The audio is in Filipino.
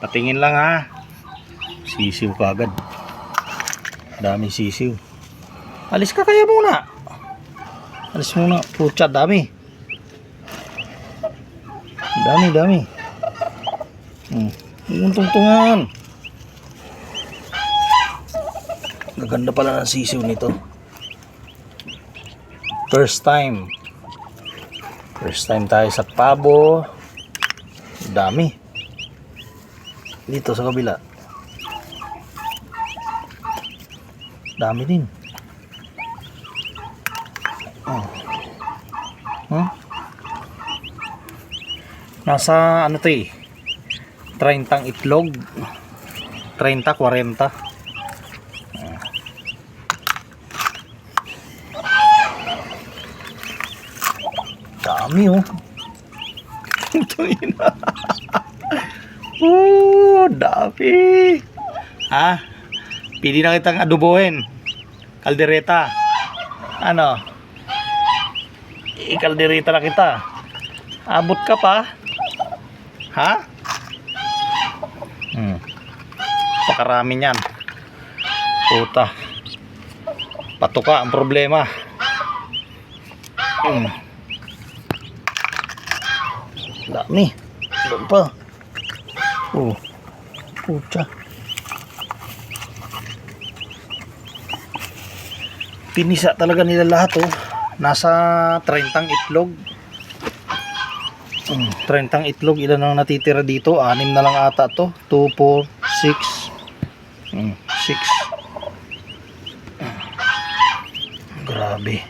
Patingin lang ha. Sisiw ka agad. Dami sisiw. Alis ka kaya muna. Alis muna. Pucha, dami. Dami. Tungtungan. Gaganda pala ng sisiw nito. First time tayo sa Pabo. Dami. Dito sa kabila. Dami din. Nasa ano to eh, 30 itlog, 30, 40. Dami oh. Ito yun. Dami. Ha? Pili na kitang adobohin. Kaldereta. Ano? I-kaldereta na kita. Abot ka pa? Ha? Pakarami niyan. Puta. Patuka ang problema. Dami. Doon pa. Pucha. Pinisa talaga nila lahat oh. Nasa 30 itlog. 30 itlog. Ilan ang natitira dito? 6 na lang ata to. 2, 4, 6. 6. Grabe.